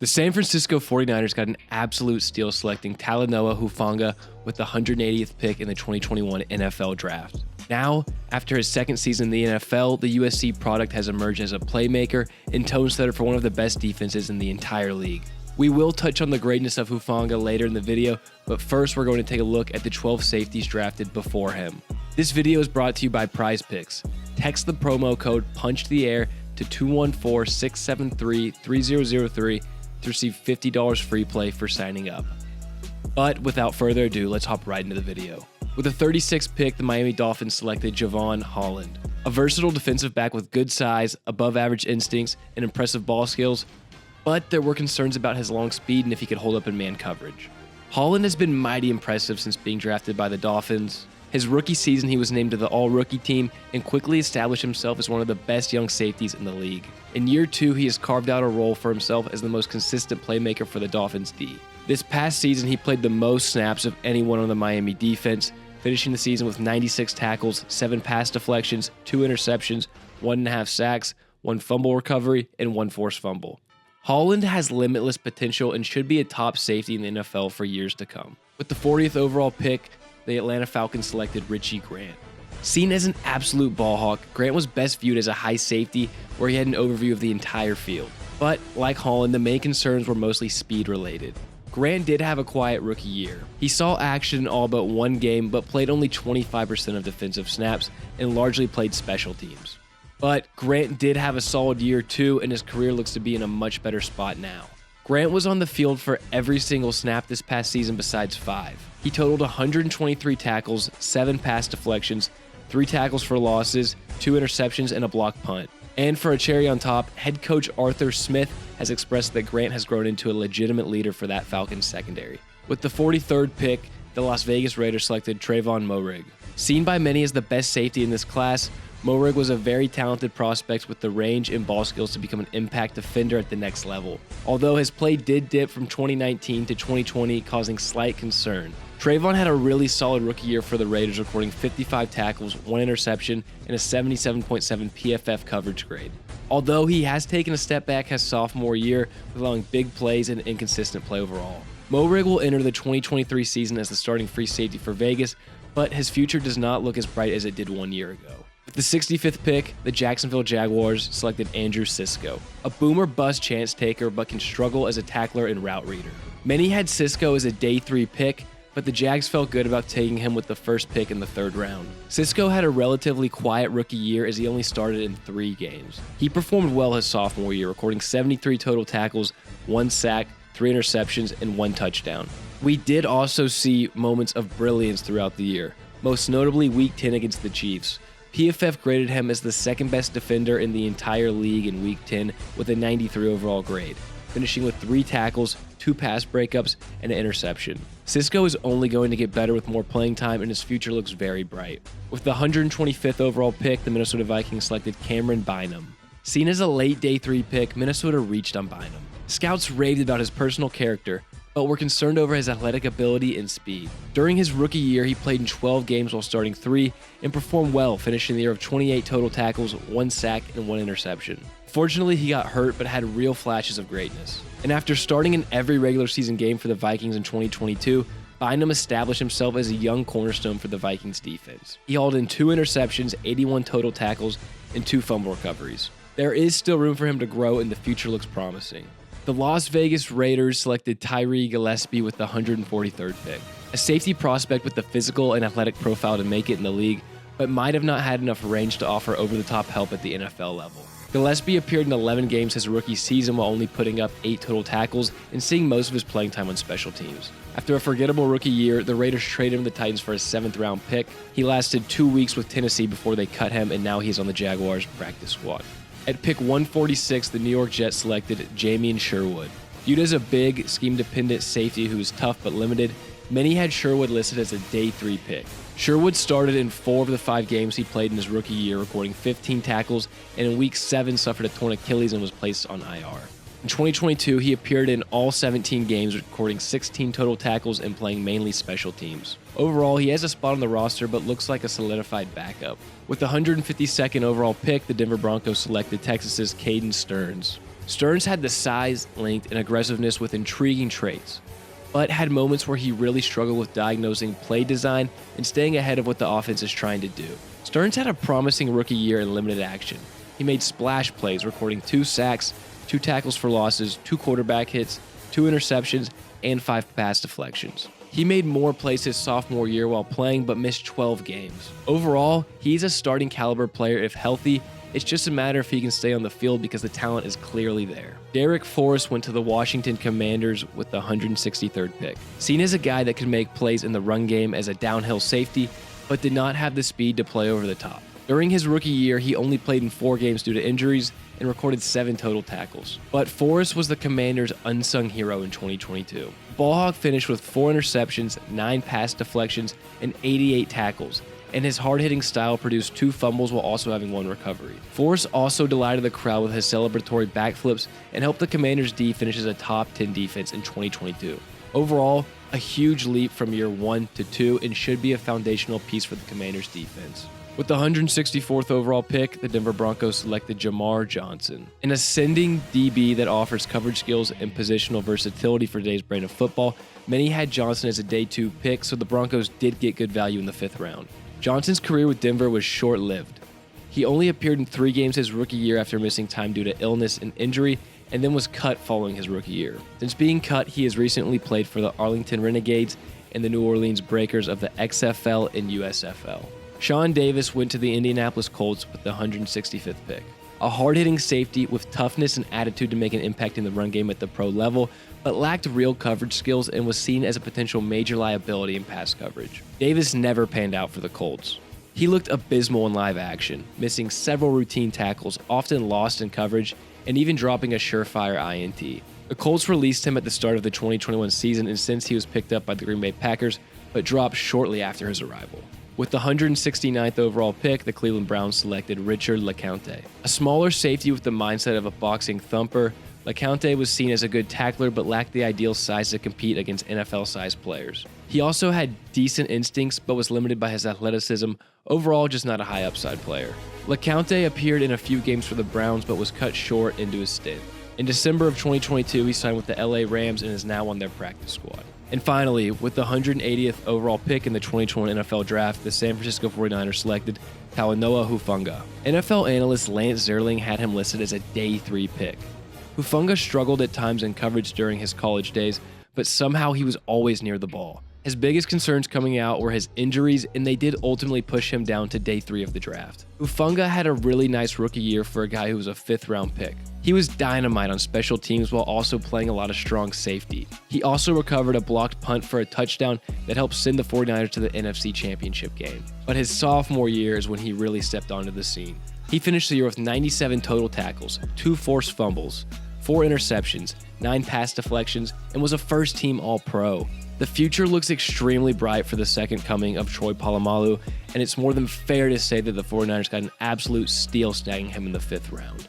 The San Francisco 49ers got an absolute steal selecting Talanoa Hufanga with the 180th pick in the 2021 NFL Draft. Now, after his second season in the NFL, the USC product has emerged as a playmaker and tone setter for one of the best defenses in the entire league. We will touch on the greatness of Hufanga later in the video, but first we're going to take a look at the 12 safeties drafted before him. This video is brought to you by Prize Picks. Text the promo code PUNCHTHEAIR to 214-673-3003 to receive $50 free play for signing up. But without further ado, let's hop right into the video. With the 36th pick, the Miami Dolphins selected Jevon Holland, a versatile defensive back with good size, above-average instincts, and impressive ball skills, but there were concerns about his long speed and if he could hold up in man coverage. Holland has been mighty impressive since being drafted by the Dolphins. His rookie season, he was named to the All-Rookie team and quickly established himself as one of the best young safeties in the league. In year two, he has carved out a role for himself as the most consistent playmaker for the Dolphins D. This past season, he played the most snaps of anyone on the Miami defense, finishing the season with 96 tackles, 7 pass deflections, 2 interceptions, 1.5 sacks, 1 fumble recovery, and 1 forced fumble. Holland has limitless potential and should be a top safety in the NFL for years to come. With the 40th overall pick, the Atlanta Falcons selected Richie Grant. Seen as an absolute ball hawk, Grant was best viewed as a high safety where he had an overview of the entire field. But like Holland, the main concerns were mostly speed related. Grant did have a quiet rookie year. He saw action in all but one game, but played only 25% of defensive snaps and largely played special teams. But Grant did have a solid year too, and his career looks to be in a much better spot now. Grant was on the field for every single snap this past season besides 5. He totaled 123 tackles, 7 pass deflections, 3 tackles for losses, 2 interceptions, and a blocked punt. And for a cherry on top, head coach Arthur Smith has expressed that Grant has grown into a legitimate leader for that Falcons secondary. With the 43rd pick, the Las Vegas Raiders selected Trayvon Moehrig. Seen by many as the best safety in this class, Moehrig was a very talented prospect with the range and ball skills to become an impact defender at the next level. Although his play did dip from 2019 to 2020, causing slight concern. Trayvon had a really solid rookie year for the Raiders, recording 55 tackles, 1 interception, and a 77.7 PFF coverage grade. Although he has taken a step back his sophomore year, allowing big plays and inconsistent play overall. Moehrig will enter the 2023 season as the starting free safety for Vegas, but his future does not look as bright as it did 1 year ago. With the 65th pick, the Jacksonville Jaguars selected Andrew Cisco, a boomer bust chance taker but can struggle as a tackler and route reader. Many had Cisco as a day 3 pick, but the Jags felt good about taking him with the first pick in the 3rd round. Cisco had a relatively quiet rookie year as he only started in 3 games. He performed well his sophomore year, recording 73 total tackles, 1 sack, 3 interceptions, and 1 touchdown. We did also see moments of brilliance throughout the year, most notably Week 10 against the Chiefs. PFF graded him as the 2nd best defender in the entire league in Week 10 with a 93 overall grade, finishing with 3 tackles, 2 pass breakups, and an interception. Cisco is only going to get better with more playing time, and his future looks very bright. With the 125th overall pick, the Minnesota Vikings selected Cameron Bynum. Seen as a late day 3 pick, Minnesota reached on Bynum. Scouts raved about his personal character, but were concerned over his athletic ability and speed. During his rookie year, he played in 12 games while starting 3 and performed well, finishing the year of 28 total tackles, 1 sack, and 1 interception. Fortunately, he got hurt but had real flashes of greatness. And after starting in every regular season game for the Vikings in 2022, Bynum established himself as a young cornerstone for the Vikings defense. He hauled in 2 interceptions, 81 total tackles, and 2 fumble recoveries. There is still room for him to grow, and the future looks promising. The Las Vegas Raiders selected Tyree Gillespie with the 143rd pick, a safety prospect with the physical and athletic profile to make it in the league, but might have not had enough range to offer over-the-top help at the NFL level. Gillespie appeared in 11 games his rookie season while only putting up 8 total tackles and seeing most of his playing time on special teams. After a forgettable rookie year, the Raiders traded him to the Titans for a 7th round pick. He lasted 2 weeks with Tennessee before they cut him, and now he's on the Jaguars practice squad. At pick 146, the New York Jets selected Jamien Sherwood. Viewed as a big, scheme-dependent safety who is tough but limited, many had Sherwood listed as a day 3 pick. Sherwood started in 4 of the 5 games he played in his rookie year, recording 15 tackles, and in Week 7 suffered a torn Achilles and was placed on IR. In 2022, he appeared in all 17 games, recording 16 total tackles and playing mainly special teams. Overall, he has a spot on the roster, but looks like a solidified backup. With the 152nd overall pick, the Denver Broncos selected Texas's Caden Stearns. Stearns had the size, length, and aggressiveness with intriguing traits, but had moments where he really struggled with diagnosing play design and staying ahead of what the offense is trying to do. Stearns had a promising rookie year in limited action. He made splash plays, recording 2 sacks, 2 tackles for losses, 2 quarterback hits, 2 interceptions, and 5 pass deflections. He made more plays his sophomore year while playing, but missed 12 games. Overall, he's a starting caliber player if healthy. It's just a matter if he can stay on the field because the talent is clearly there. Derek Forrest went to the Washington Commanders with the 163rd pick. Seen as a guy that could make plays in the run game as a downhill safety, but did not have the speed to play over the top. During his rookie year, he only played in 4 games due to injuries and recorded 7 total tackles. But Forrest was the Commanders' unsung hero in 2022. Ballhawk finished with 4 interceptions, 9 pass deflections, and 88 tackles, and his hard-hitting style produced 2 fumbles while also having 1 recovery. Forrest also delighted the crowd with his celebratory backflips and helped the Commanders' D finish as a top 10 defense in 2022. Overall, a huge leap from year 1 to 2 and should be a foundational piece for the Commanders' defense. With the 164th overall pick, the Denver Broncos selected Jamar Johnson, an ascending DB that offers coverage skills and positional versatility for today's brand of football. Many had Johnson as a day 2 pick, so the Broncos did get good value in the 5th round. Johnson's career with Denver was short-lived. He only appeared in 3 games his rookie year after missing time due to illness and injury, and then was cut following his rookie year. Since being cut, he has recently played for the Arlington Renegades and the New Orleans Breakers of the XFL and USFL. Sean Davis went to the Indianapolis Colts with the 165th pick. A hard-hitting safety with toughness and attitude to make an impact in the run game at the pro level, but lacked real coverage skills and was seen as a potential major liability in pass coverage. Davis never panned out for the Colts. He looked abysmal in live action, missing several routine tackles, often lost in coverage, and even dropping a surefire INT. The Colts released him at the start of the 2021 season, and since he was picked up by the Green Bay Packers, but dropped shortly after his arrival. With the 169th overall pick, the Cleveland Browns selected Richard LeCounte. A smaller safety with the mindset of a boxing thumper, LeCounte was seen as a good tackler but lacked the ideal size to compete against NFL-sized players. He also had decent instincts but was limited by his athleticism, overall just not a high upside player. LeCounte appeared in a few games for the Browns but was cut short into his stint. In December of 2022, he signed with the LA Rams and is now on their practice squad. And finally, with the 180th overall pick in the 2020 NFL Draft, the San Francisco 49ers selected Talanoa Hufanga. NFL analyst Lance Zierling had him listed as a day 3 pick. Hufanga struggled at times in coverage during his college days, but somehow he was always near the ball. His biggest concerns coming out were his injuries, and they did ultimately push him down to day 3 of the draft. Hufanga had a really nice rookie year for a guy who was a 5th round pick. He was dynamite on special teams while also playing a lot of strong safety. He also recovered a blocked punt for a touchdown that helped send the 49ers to the NFC Championship game. But his sophomore year is when he really stepped onto the scene. He finished the year with 97 total tackles, 2 forced fumbles, 4 interceptions, 9 pass deflections, and was a first-team All-Pro. The future looks extremely bright for the second coming of Troy Polamalu, and it's more than fair to say that the 49ers got an absolute steal snagging him in the 5th round.